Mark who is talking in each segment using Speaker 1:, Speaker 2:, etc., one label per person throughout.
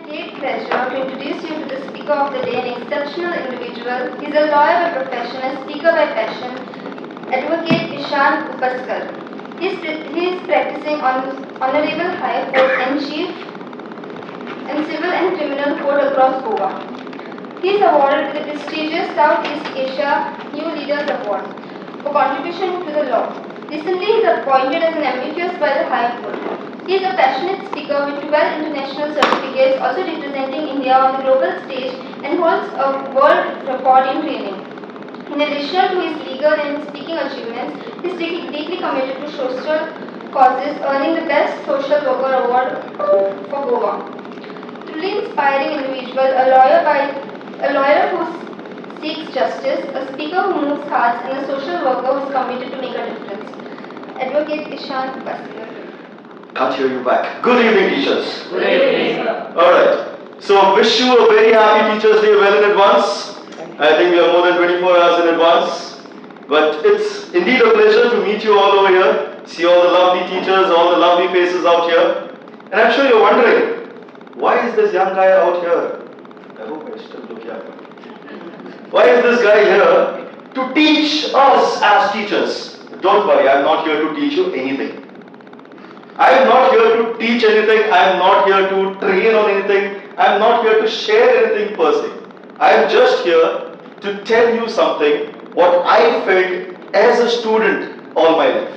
Speaker 1: Great pleasure to introduce you to the speaker of the day, an exceptional individual. He's a lawyer by profession and speaker by passion, Advocate Eeshan Usapekar. He is practicing on Honorable High Court and Chief in Civil and Criminal Court across Goa. He is awarded with the prestigious Southeast Asia New Leaders Award for contribution to the law. Recently, he is appointed as an amicus by the High Court. He is a passionate speaker with 12 international certificates, also representing India on the global stage, and holds a world record in training. In addition to his legal and speaking achievements, he is deeply committed to social causes, earning the Best Social Worker Award for Goa. Truly inspiring individual, a lawyer who seeks justice, a speaker who moves hearts, and a social worker who is committed to make a difference. Advocate Eeshan Usapekar.
Speaker 2: Can't hear you back. Good evening, teachers.
Speaker 3: Good evening.
Speaker 2: Alright. So, wish you a very happy Teachers' Day well in advance. I think we are more than 24 hours in advance. But it's indeed a pleasure to meet you all over here. See all the lovely teachers, all the lovely faces out here. And I'm sure you're wondering, why is this young guy out here? I hope I still look young. Why is this guy here to teach us as teachers? Don't worry, I'm not here to teach you anything. I am not here to teach anything. I am not here to train on anything. I am not here to share anything per se. I am just here to tell you something what I felt as a student all my life.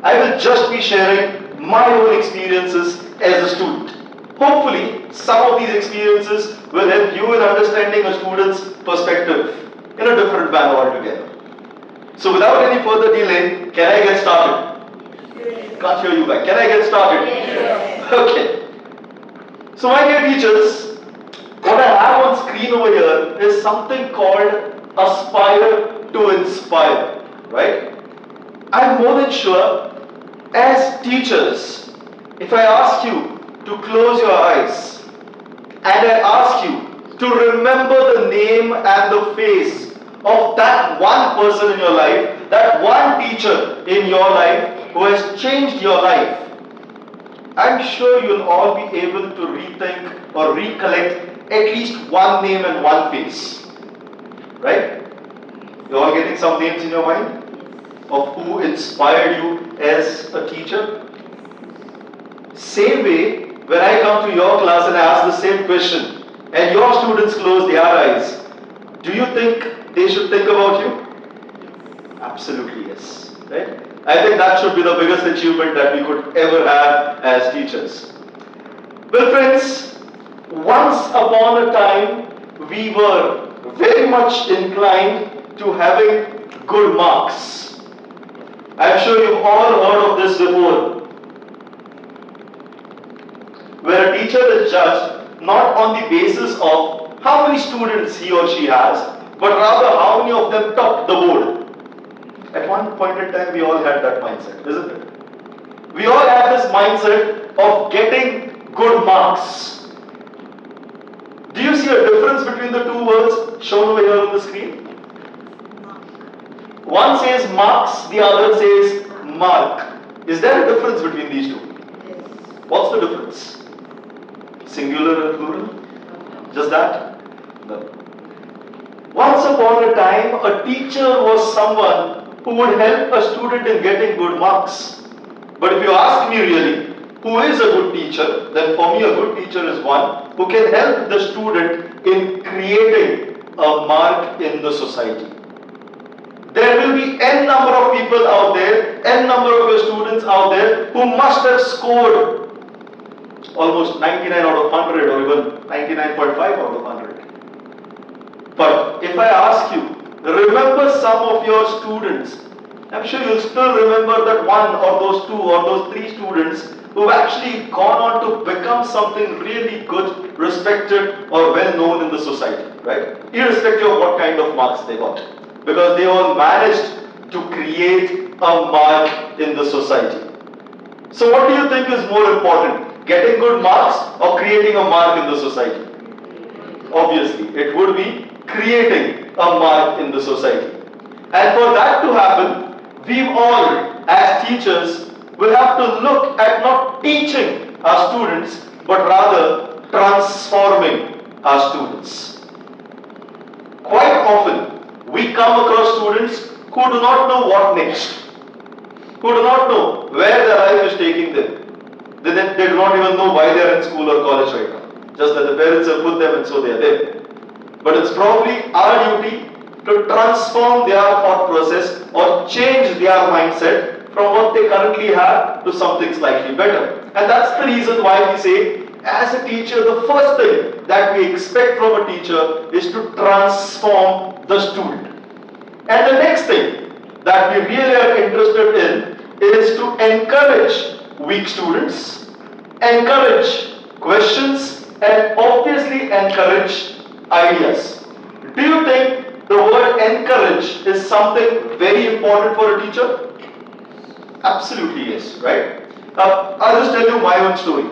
Speaker 2: I will just be sharing my own experiences as a student. Hopefully, some of these experiences will help you in understanding a student's perspective in a different manner altogether. So without any further delay, can I get started? Can't hear you back. Can I get started?
Speaker 1: Yes.
Speaker 2: Okay. So my dear teachers, what I have on screen over here is something called Aspire to Inspire. Right? I'm more than sure, as teachers, if I ask you to close your eyes and I ask you to remember the name and the face of that one person in your life, that one teacher in your life who has changed your life, I'm sure you'll all be able to rethink or recollect at least one name and one face. Right? You're all getting some names in your mind of who inspired you as a teacher? Same way, when I come to your class and I ask the same question and your students close their eyes, do you think they should think about you? Absolutely yes. Right? I think that should be the biggest achievement that we could ever have as teachers. Well friends, once upon a time we were very much inclined to having good marks. I'm sure you've all heard of this before, where a teacher is judged not on the basis of how many students he or she has, but rather how many of them topped the board. At one point in time, we all had that mindset, isn't it? We all have this mindset of getting good marks. Do you see a difference between the two words shown over here on the screen? One says marks, the other says mark. Is there a difference between these two? What's the difference? Singular and plural? Just that? No. Once upon a time, a teacher was someone who would help a student in getting good marks. But if you ask me really, who is a good teacher, then for me a good teacher is one who can help the student in creating a mark in the society. There will be n number of people out there, n number of your students out there who must have scored almost 99 out of 100 or even 99.5 out of 100. But if I ask you, remember some of your students, I'm sure you'll still remember that one or those two or those three students who've actually gone on to become something really good, respected or well known in the society, right? Irrespective of what kind of marks they got. Because they all managed to create a mark in the society. So what do you think is more important? Getting good marks or creating a mark in the society? Obviously, it would be creating a mark in the society. And for that to happen, we all as teachers will have to look at not teaching our students, but rather transforming our students. Quite often, we come across students who do not know what next, who do not know where their life is taking them. They do not even know why they are in school or college right now. Just that the parents have put them and so they are there. But it's probably our duty to transform their thought process or change their mindset from what they currently have to something slightly better. And that's the reason why we say, as a teacher, the first thing that we expect from a teacher is to transform the student. And the next thing that we really are interested in is to encourage weak students, encourage questions, and obviously encourage ideas. Do you think the word encourage is something very important for a teacher? Absolutely yes, right? I'll just tell you my own story.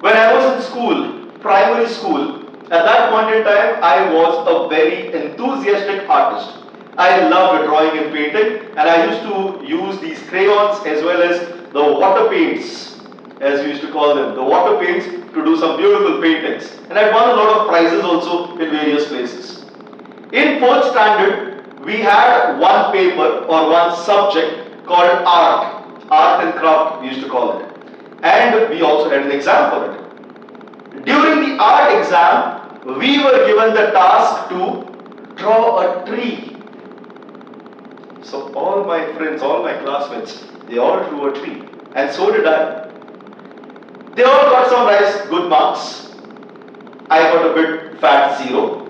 Speaker 2: When I was in school, primary school, at that point in time, I was a very enthusiastic artist. I loved drawing and painting, and I used to use these crayons as well as the water paints, as we used to call them, the water paints, to do some beautiful paintings. And I won a lot of prizes also in various places. In 4th standard, we had one paper or one subject called art and craft we used to call it. And we also had an exam for it. During the art exam, we were given the task to draw a tree. So all my friends, all my classmates, they all drew a tree. And so did I. They all got some nice good marks. I got a bit fat 0.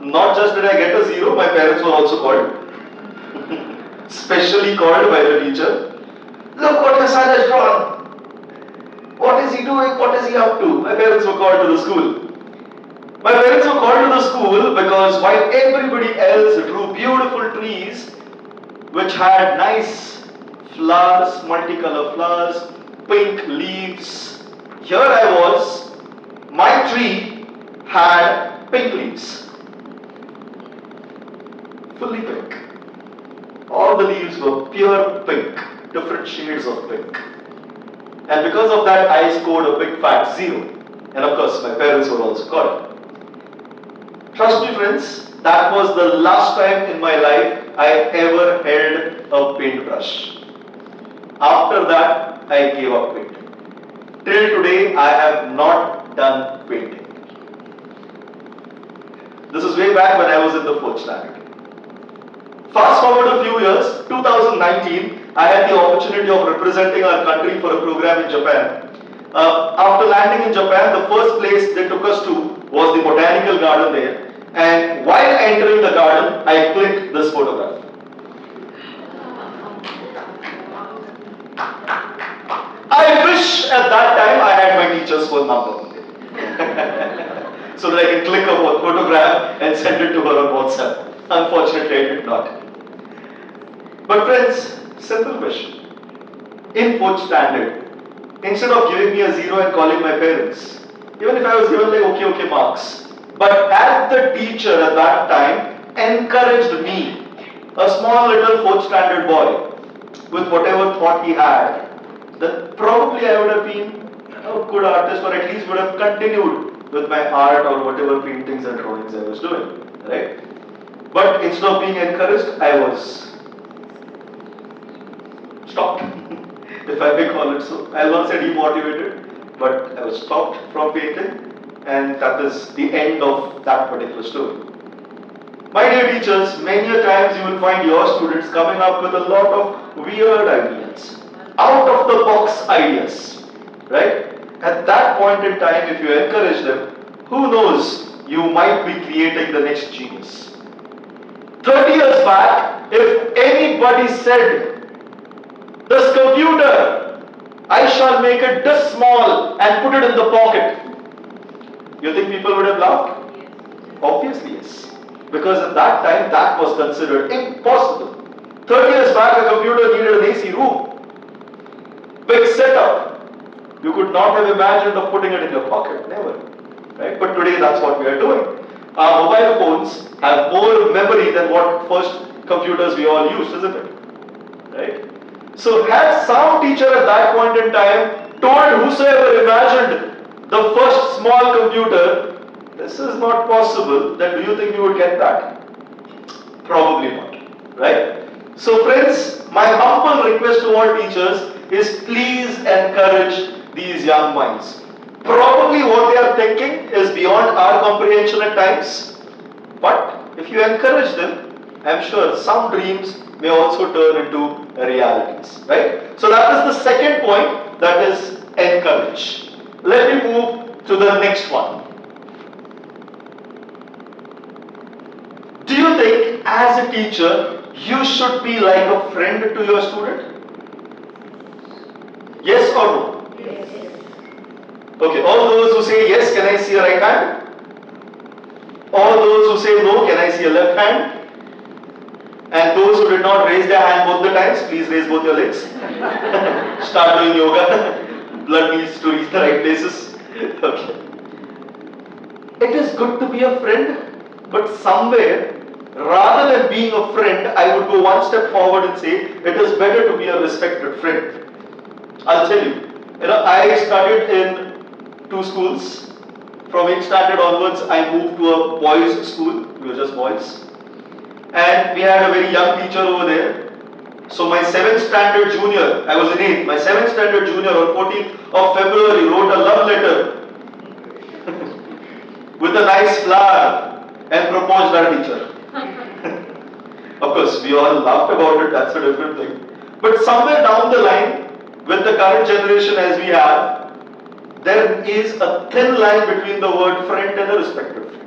Speaker 2: Not just did I get a 0, my parents were also called. Specially called by the teacher. Look what your son has drawn. What is he doing? What is he up to? My parents were called to the school. My parents were called to the school because while everybody else drew beautiful trees which had nice flowers, multicolor flowers, pink leaves, here I was, my tree had pink leaves. Fully pink. All the leaves were pure pink, different shades of pink. And because of that, I scored a big fat 0. And of course, my parents were also called. Trust me friends, that was the last time in my life I ever held a paintbrush. After that, I gave up painting. Till today, I have not done painting. This is way back when I was in the 4th standard. Fast forward a few years, 2019, I had the opportunity of representing our country for a program in Japan. After landing in Japan, the first place they took us to was the botanical garden there. And while entering the garden, I clicked this photograph. I wish at that time I had my teacher's phone number. So that I can click a photograph and send it to her on WhatsApp. Unfortunately, I did not. But friends, simple question. In 4th standard, instead of giving me a 0 and calling my parents, even if I was given like okay marks, but as the teacher at that time encouraged me, a small little 4th standard boy, with whatever thought he had, then probably I would have been a good artist, or at least would have continued with my art or whatever paintings and drawings I was doing, right? But instead of being encouraged, I was stopped, if I may call it so. I'll not say demotivated, but I was stopped from painting, and that is the end of that particular story. My dear teachers, many a times you will find your students coming up with a lot of weird ideas, out of the box ideas, right? At that point in time, if you encourage them, who knows, you might be creating the next genius. 30 years back, if anybody said, this computer, I shall make it this small and put it in the pocket, you think people would have laughed? Obviously yes. Because at that time, that was considered impossible. 30 years back, a computer needed an AC room. Big setup. You could not have imagined of putting it in your pocket, never. Right? But today, that's what we are doing. Our mobile phones have more memory than what first computers we all used, isn't it? Right? So had some teacher at that point in time told whosoever imagined the first small computer, this is not possible, then do you think you would get that? Probably not, right? So friends, my humble request to all teachers is please encourage these young minds. Probably what they are thinking is beyond our comprehension at times, but if you encourage them, I'm sure some dreams may also turn into realities, right? So that is the second point, that is encourage. Let me move to the next one. Do you think as a teacher you should be like a friend to your student? Yes or no?
Speaker 1: Yes.
Speaker 2: Okay, all those who say yes, can I see a right hand? All those who say no, can I see a left hand? And those who did not raise their hand both the times, please raise both your legs. Start doing yoga. Blood needs to reach the right places. Okay. It is good to be a friend, but somewhere, rather than being a friend, I would go one step forward and say, it is better to be a respected friend. I'll tell you. I studied in two schools. From 8th standard onwards, I moved to a boys' school. We were just boys. And we had a very young teacher over there. So my 7th standard junior, I was in 8th, my 7th standard junior on 14th of February wrote a love letter with a nice flower and proposed our teacher. Of course, we all laughed about it, that's a different thing. But somewhere down the line, with the current generation as we have, there is a thin line between the word friend and a respected friend.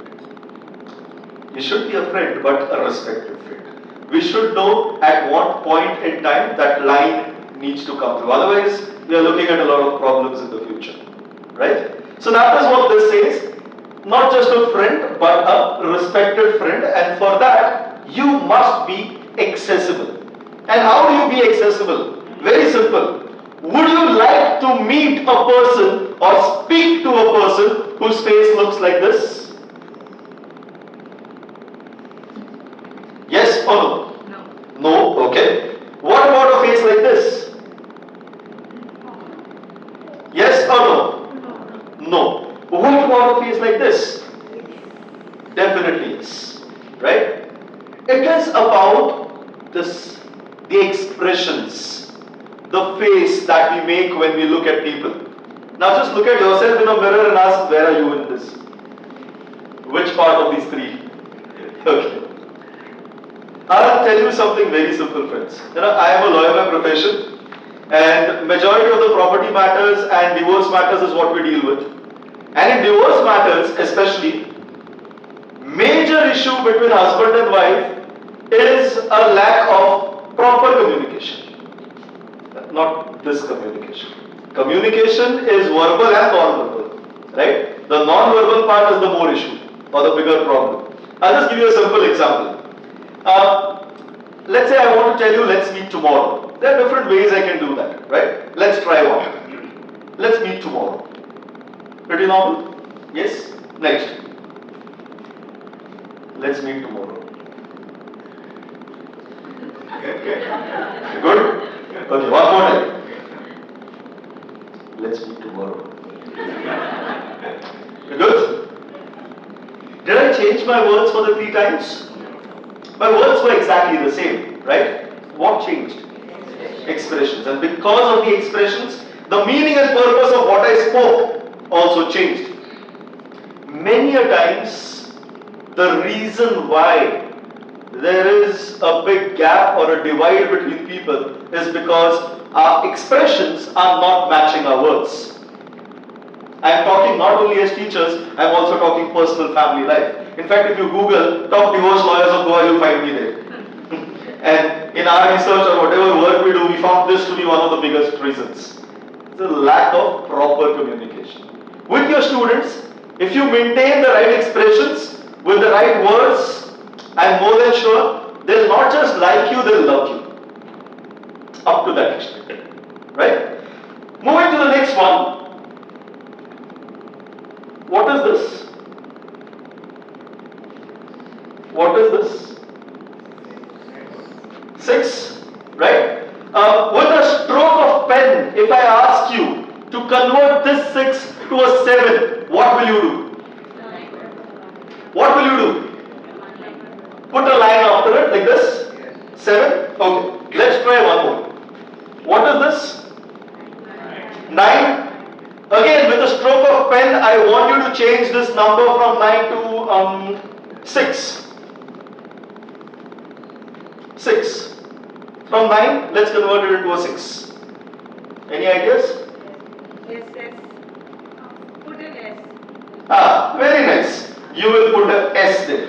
Speaker 2: You should be a friend, but a respected friend. We should know at what point in time that line needs to come through. Otherwise, we are looking at a lot of problems in the future. Right? So that is what this says. Not just a friend, but a respected friend. And for that, you must be accessible. And how do you be accessible? Very simple. Would you like to meet a person or speak to a person whose face looks like this? Yes or no?
Speaker 1: No.
Speaker 2: No, okay. What about a face like this? Yes or no? No. What about a face like this? Definitely yes. Right? It is about this, the expressions, the face that we make when we look at people. Now just look at yourself in a mirror and ask, where are you in this? Which part of these three? Okay. I'll tell you something very simple, friends. I am a lawyer by profession, and majority of the property matters and divorce matters is what we deal with. And in divorce matters, especially, major issue between husband and wife is a lack of proper communication. Not this communication. Communication is verbal and non-verbal, right? The non-verbal part is the more issue or the bigger problem. I'll just give you a simple example. Let's say I want to tell you, let's meet tomorrow. There are different ways I can do that, right? Let's try one. Let's meet tomorrow. Pretty normal? Yes? Next. Let's meet tomorrow. Good? Okay, one more time. Let's meet tomorrow. Good? Did I change my words for the 3 times? My words were exactly the same, right? What changed? Expressions. And because of the expressions, the meaning and purpose of what I spoke also changed. Many a times, the reason why there is a big gap or a divide between people is because our expressions are not matching our words. I am talking not only as teachers, I am also talking personal family life. In fact, if you Google top divorce lawyers of Goa, you'll find me there. And in our research or whatever work we do, we found this to be one of the biggest reasons. The lack of proper communication. With your students, if you maintain the right expressions with the right words, I am more than sure they'll not just like you, they'll love you. Up to that extent. Right? Moving to the next one. What is this? What is this? 6, right? With a stroke of pen, if I ask you to convert this 6 to to a 7, what will you do? What will you do? Put a line after it like this. 7. Okay. Let's try one more. What is this? 9. Again, with a stroke of pen, I want you to change this number from 9 to 6. 6. From 9, let's convert it into a 6. Any ideas?
Speaker 3: Yes, yes. Put an S.
Speaker 2: Very nice. You will put a S there.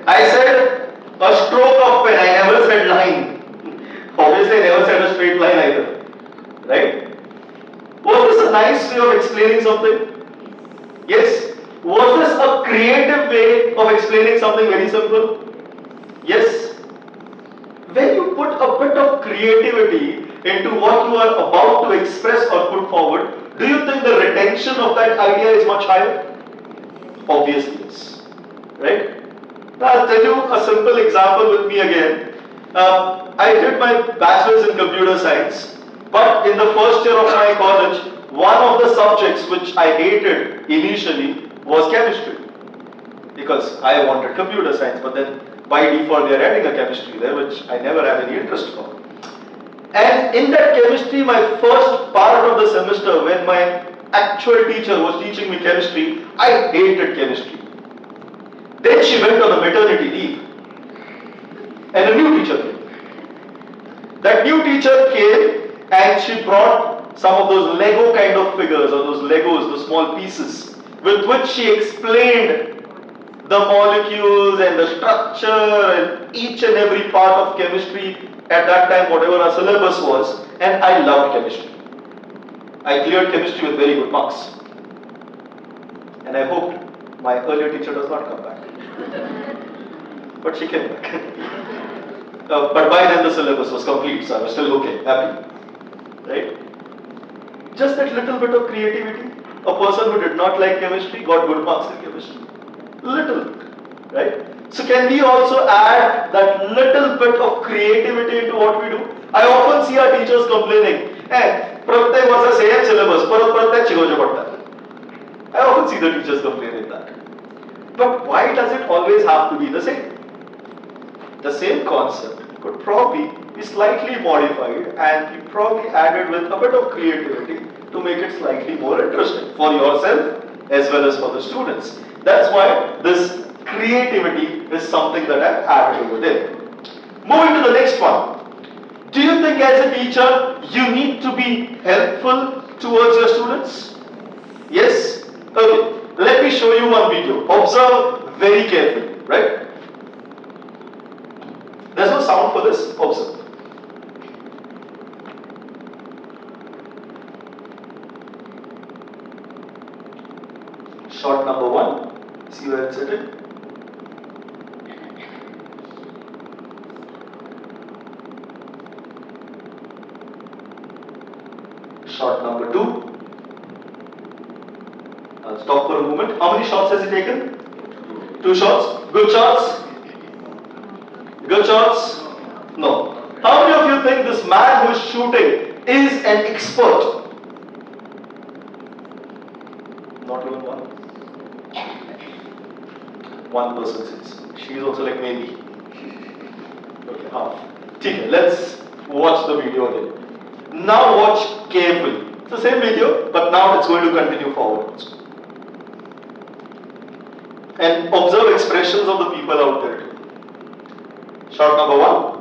Speaker 2: I said a stroke of pen. I never said line. Obviously, I never said a straight line either. Right? Was this a nice way of explaining something? Yes. Was this a creative way of explaining something very simple? Yes. When you put a bit of creativity into what you are about to express or put forward, do you think the retention of that idea is much higher? Obviously, yes. Right? Now, I'll tell you a simple example with me again. I did my bachelor's in computer science, but in the first year of my college, one of the subjects which I hated initially was chemistry, because I wanted computer science, but then by default they are adding a chemistry there, which I never had any interest for. And in that chemistry, my first part of the semester, when my actual teacher was teaching me chemistry, I hated chemistry. Then she went on a maternity leave, and a new teacher came. That new teacher came and she brought some of those Lego kind of figures, or those Legos, the small pieces, with which she explained the molecules and the structure and each and every part of chemistry at that time, whatever our syllabus was, and I loved chemistry. I cleared chemistry with very good marks. And I hoped my earlier teacher does not come back. But she came back. But by then the syllabus was complete, so I was still okay, happy. Right? Just that little bit of creativity. A person who did not like chemistry got good marks in chemistry. Little bit. Right? So can we also add that little bit of creativity into what we do? I often see our teachers complaining, pratyek was the same syllabus, pratyek chigojo padta. I often see the teachers complaining that. But why does it always have to be the same? The same concept could probably be slightly modified and be probably added with a bit of creativity to make it slightly more interesting for yourself as well as for the students. That's why this creativity is something that I've added over there. Moving to the next one. Do you think as a teacher you need to be helpful towards your students? Yes? Okay. Let me show you one video. Observe very carefully, right? There's no sound for this. Observe. Shot number 1. See where it's sitting? Shot number 2. I'll stop for a moment. How many shots has he taken? 2 shots. Good shots? Good shots? No. How many of you think this man who is shooting is an expert? Not even one. One person says. She is also like maybe. Okay, half. Okay, let's watch the video again. Now watch carefully. It's the same video, but now it's going to continue forwards. And observe expressions of the people out there. Shot number 1.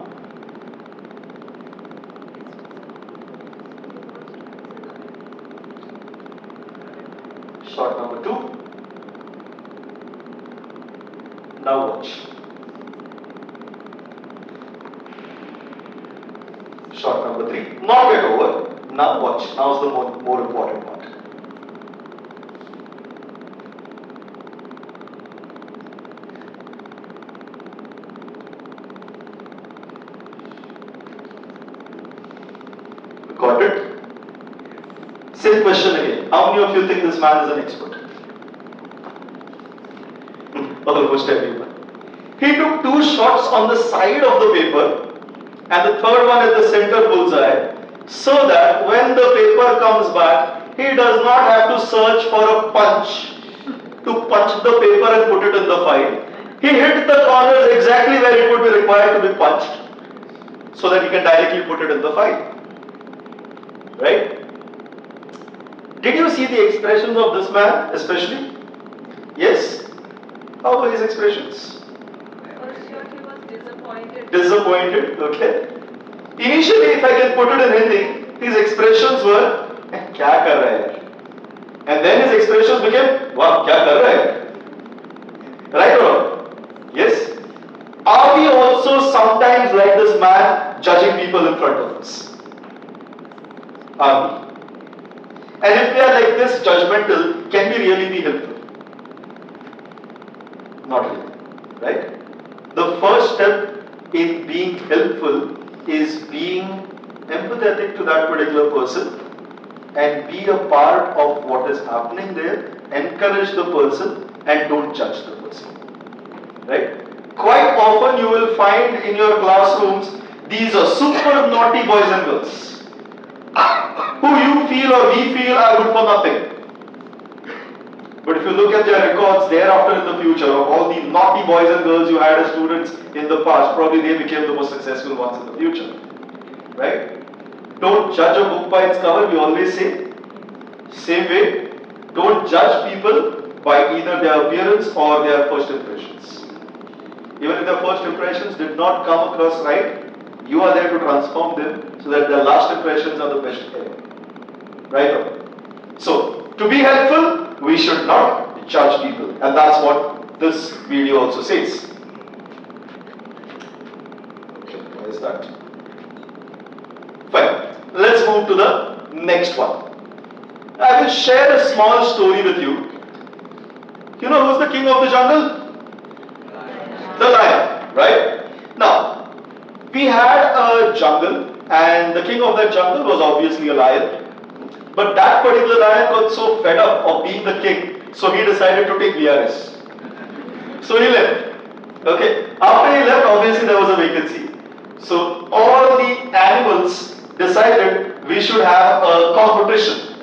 Speaker 2: Shot number 2. Now watch. Shot number 3. Not yet over. Now watch. Now's the more important part. Got it? Same question again. How many of you think this man is an expert? Almost everyone. He took 2 shots on the side of the paper and the third one at the center bullseye, so that when the paper comes back, He does not have to search for a punch to punch the paper and put it in the file. He hit the corners exactly where it would be required to be punched so that he can directly put it in the file. Right? Did you see the expressions of this man especially? Yes? How were his expressions?
Speaker 3: For sure he was disappointed.
Speaker 2: Disappointed, okay. Initially, if I can put it in Hindi, his expressions were, क्या कर रहा है यार? And then his expressions became, wow, क्या कर रहा है? Right or wrong? Yes? Are we also sometimes like this man judging people in front of us? Are we? And if we are like this judgmental, can we really be helpful? Not really. Right? The first step in being helpful is being empathetic to that particular person and be a part of what is happening there, encourage the person and don't judge the person. Right? Quite often you will find in your classrooms these are super naughty boys and girls who you feel or we feel are good for nothing. But if you look at their records thereafter in the future of all the naughty boys and girls you had as students in the past, probably they became the most successful ones in the future. Right? Don't judge a book by its cover, we always say. Same way, don't judge people by either their appearance or their first impressions. Even if their first impressions did not come across right, you are there to transform them so that their last impressions are the best ever. Right? So, to be helpful, we should not judge people, and that's what this video also says. Okay, why is that? Fine. Let's move to the next one. I will share a small story with you. You know who's the king of the jungle? The lion, right? Now, we had a jungle, and the king of that jungle was obviously a lion. But that particular lion got so fed up of being the king, so he decided to take VRS. So he left. Okay. After he left, obviously there was a vacancy. So all the animals decided we should have a competition.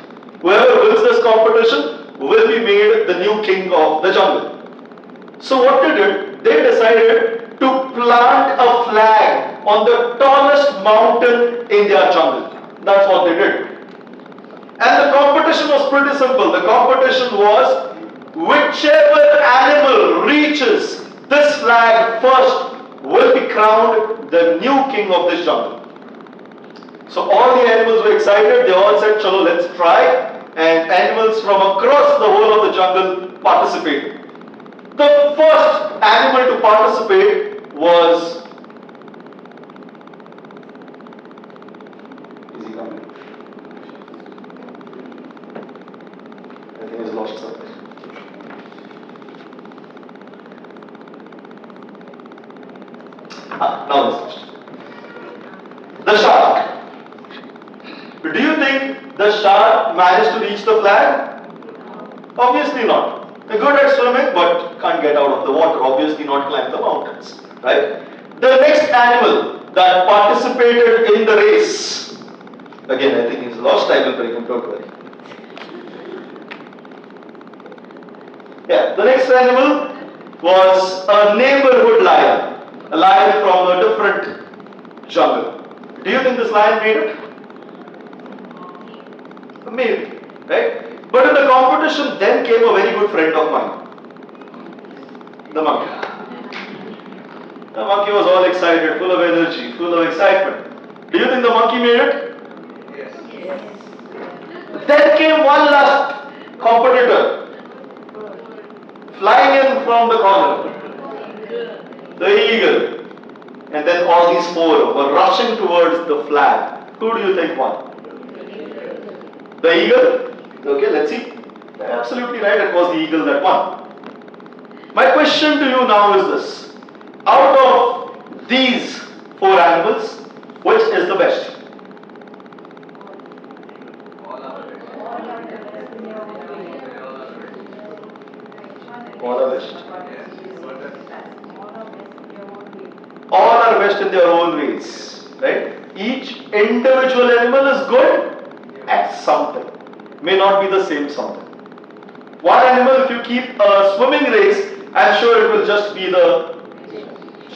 Speaker 2: Whoever wins this competition will be made the new king of the jungle. So what they did, they decided to plant a flag on the tallest mountain in their jungle. That's what they did. And the competition was pretty simple. The competition was whichever animal reaches this flag first will be crowned the new king of this jungle. So all the animals were excited. They all said, "Chalo, let's try." And animals from across the whole of the jungle participated. The first animal to participate was... Is he coming? I think he's lost something. Now he's lost. The shark. Do you think the shark managed to reach the flag? Obviously not. They're good at swimming but can't get out of the water. Obviously not climb the mountains. Right? The next animal that participated in the race. Again, I think he's lost. I will bring him, don't worry. Yeah, the next animal was a neighborhood lion. A lion from a different jungle. Do you think this lion made it? Maybe, right? But in the competition, then came a very good friend of mine. The monkey. The monkey was all excited, full of energy, full of excitement. Do you think the monkey made it? Yes. Then came one last competitor, flying in from the corner. The eagle. And then all these four were rushing towards the flag. Who do you think won? The eagle? Okay, let's see. Absolutely right, it was the eagle that won. My question to you now is this. Out of these four animals, which is the best? All are best. All are best in their own ways. Right? Each individual animal is good at something. may not be the same something. One animal, if you keep a swimming race, I'm sure it will just be the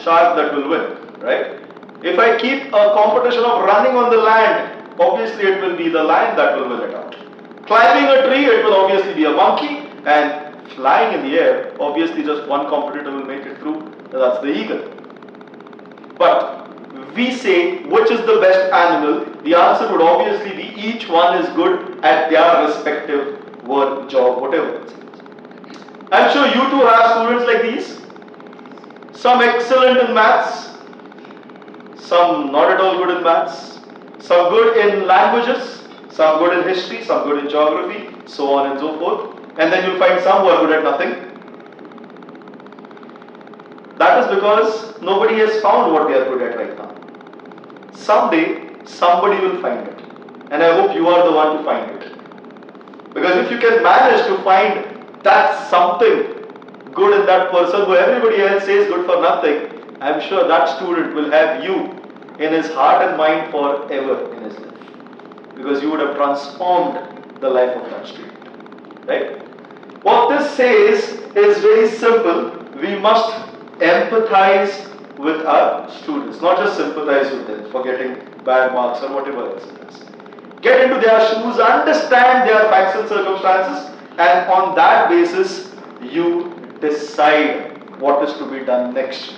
Speaker 2: shark that will win, right? If I keep a competition of running on the land, obviously it will be the lion that will win it out. Climbing a tree, it will obviously be a monkey, and flying in the air, obviously just one competitor will make it through, that's the eagle. But we say which is the best animal, the answer would obviously be each one is good at their respective work, job, whatever it is. I'm sure you too have students like these. Some excellent in maths, some not at all good in maths, some good in languages, some good in history, some good in geography, so on and so forth. And then you'll find some who are good at nothing. That is because nobody has found what they are good at right now. Someday, somebody will find it. And I hope you are the one to find it. Because if you can manage to find that something good in that person who everybody else says good for nothing, I'm sure that student will have you in his heart and mind forever in his life. Because you would have transformed the life of that student. Right? What this says is very simple. We must empathize with our students, not just sympathize with them for getting bad marks or whatever else it is. Get into their shoes, understand their facts and circumstances, and on that basis, you decide what is to be done next.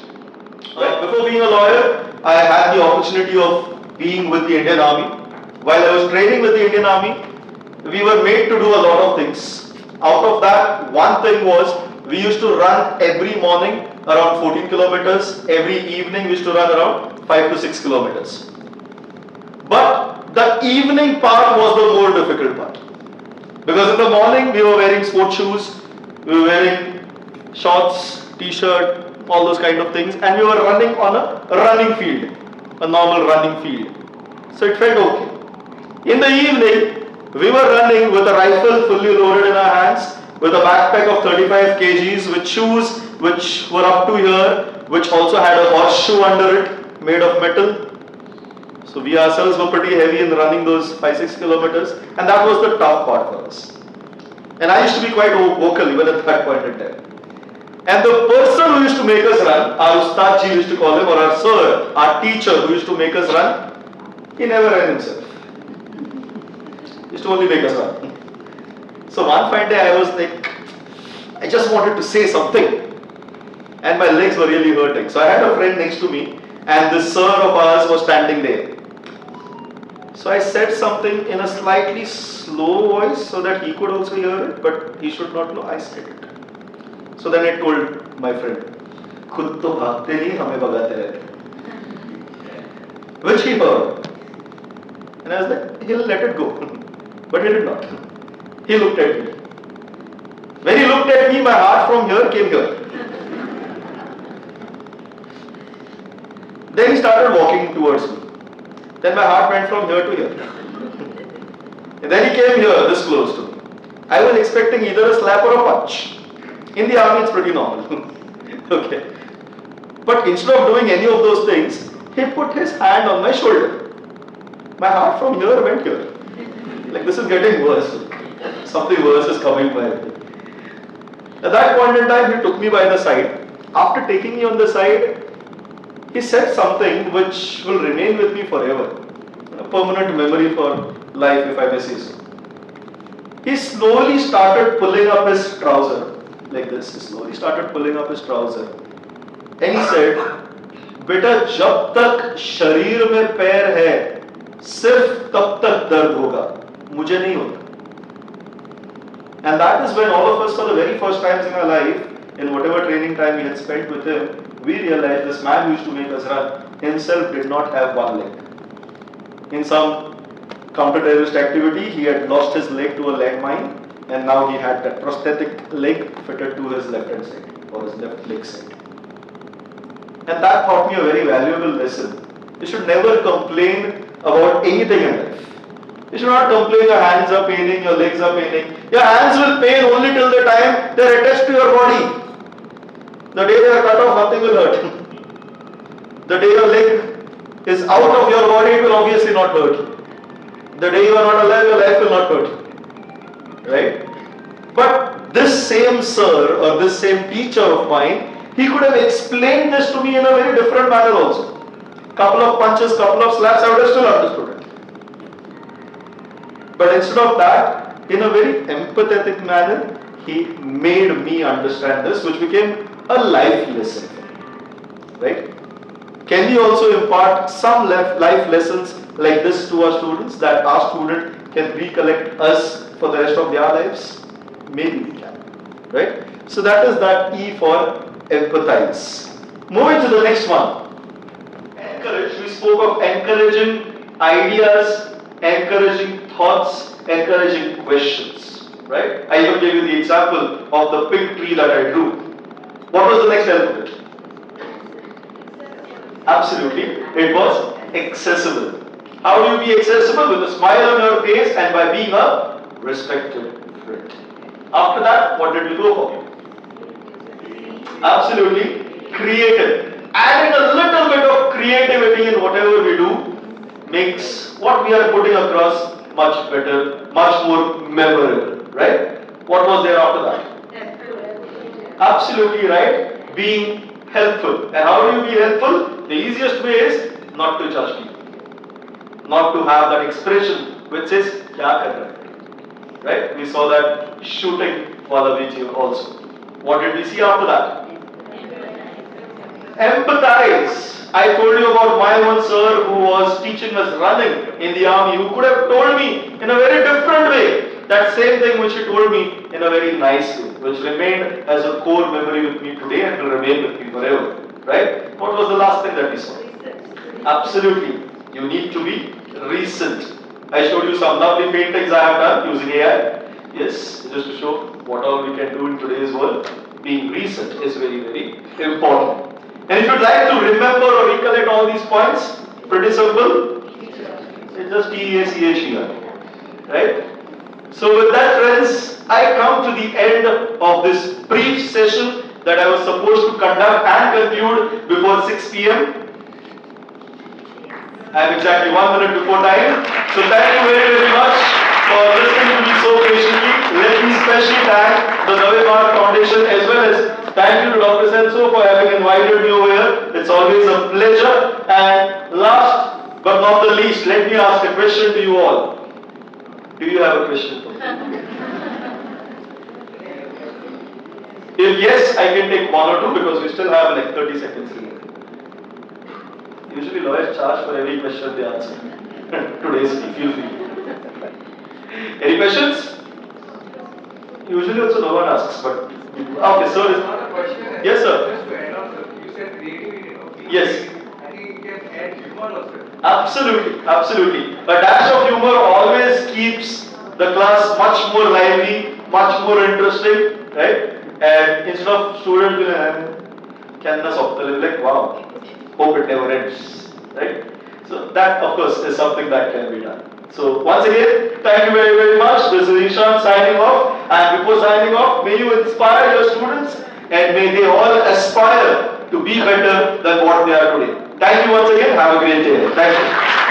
Speaker 2: Right? Before being a lawyer, I had the opportunity of being with the Indian Army. While I was training with the Indian Army, we were made to do a lot of things. Out of that, one thing was we used to run every morning around 14 kilometers. Every evening we used to run around 5 to 6 kilometers. But the evening part was the more difficult part. Because in the morning we were wearing sports shoes, we were wearing shorts, t-shirt, all those kind of things, and we were running on a running field, a normal running field. So it felt okay. In the evening, we were running with a rifle fully loaded in our hands, with a backpack of 35 kgs, with shoes which were up to here, which also had a horseshoe under it, made of metal. So we ourselves were pretty heavy in running those 5-6 kilometers, and that was the tough part for us. And I used to be quite vocal even at that point in time. And the person who used to make us run, our Ustad ji used to call him, or our sir, our teacher who used to make us run, he never ran himself. He used to only make us run. So one fine day I was like, I just wanted to say something. And my legs were really hurting. So I had a friend next to me, and this sir of ours was standing there. So I said something in a slightly slow voice so that he could also hear it, but he should not know I said it. So then I told my friend, खुद तो भागते नहीं हमें भगाते रहते, which he heard. And I was like, he'll let it go. But he did not. He looked at me. When he looked at me, my heart from here came here. Then he started walking towards me. Then my heart went from here to here. And then he came here, this close to me. I was expecting either a slap or a punch. In the army, it's pretty normal. Okay. But instead of doing any of those things, he put his hand on my shoulder. My heart from here went here. Like, this is getting worse. Something worse is coming my way. At that point in time, he took me by the side. After taking me on the side, he said something which will remain with me forever. A permanent memory for life, if I may say so. He slowly started pulling up his trouser. Like this, he slowly started pulling up his trouser. And he said, बेटा जब तक शरीर में पैर है, सिर्फ तब तक दर्द होगा, मुझे नहीं होता. And that is when all of us, for the very first times in our life, in whatever training time we had spent with him, we realized this man who used to make us run himself did not have one leg. In some counter-terrorist activity, he had lost his leg to a landmine, and now he had that prosthetic leg fitted to his left hand side, or his left leg side. And that taught me a very valuable lesson. You should never complain about anything in life. You should not complain your hands are paining, your legs are paining. Your hands will pain only till the time they are attached to your body. The day they are cut off, nothing will hurt. The day your leg is out of your body, it will obviously not hurt you. The day you are not alive, your life will not hurt you. right? But this same sir or this same teacher of mine, he could have explained this to me in a very different manner also. Couple of punches, couple of slaps, I would have still understood it. But instead of that, in a very empathetic manner, he made me understand this, which became a life lesson, right? Can we also impart some life lessons like this to our students, that our student can recollect us for the rest of their lives? Maybe we can, right? So that is that E for empathize. Moving to the next one. Encourage. We spoke of encouraging ideas, encouraging thoughts, encouraging questions, right? I even gave you the example of the big tree that I drew. What was the next element? Absolutely, it was accessible. How do you be accessible? With a smile on your face and by being a respected friend. After that, what did we go for? Absolutely, creative. Adding a little bit of creativity in whatever we do makes what we are putting across much better, much more memorable, right? What was there after that? Absolutely right. Being helpful. And how do you be helpful? The easiest way is not to judge people. Not to have that expression which says, kya kar rahe? Right? We saw that shooting wala video also. What did we see after that? Empathize. I told you about my one sir who was teaching us running in the army, who could have told me in a very different way that same thing which he told me in a very nice way, which remained as a core memory with me today and will remain with me forever. Right? What was the last thing that we saw? Absolutely. You need to be recent. I showed you some lovely paintings I have done using AI. Yes, just to show what all we can do in today's world. Being recent is very, very important. And if you'd like to remember or recollect all these points, pretty simple. It's just TEACHER. Right? So with that, friends, I come to the end of this brief session that I was supposed to conduct and conclude before 6 p.m. I am exactly 1 minute before time. So thank you very, very much for listening to me so patiently. Let me especially thank the Navimar Foundation as well as thank you to Dr. Senso for having invited me over here. It's always a pleasure. And last but not the least, let me ask a question to you all. Do you have a question for me? If yes, I can take one or two because we still have like 30 seconds remaining. Usually lawyers charge for every question they answer. Today's feel free. Any questions? Usually also no one asks, but okay, sir.
Speaker 4: Not a question.
Speaker 2: Yes, sir.
Speaker 4: Just to add on, sir, you said creativity.
Speaker 2: Yes.
Speaker 4: I think you can add humor also.
Speaker 2: Absolutely, absolutely. A dash of humor always keeps the class much more lively, much more interesting, right? And instead of students being like, wow, hope it never ends, right? So that, of course, is something that can be done. So once again, thank you very, very much. This is Eeshan signing off. And before signing off, may you inspire your students and may they all aspire to be better than what they are today. Thank you once again. Have a great day. Thank you.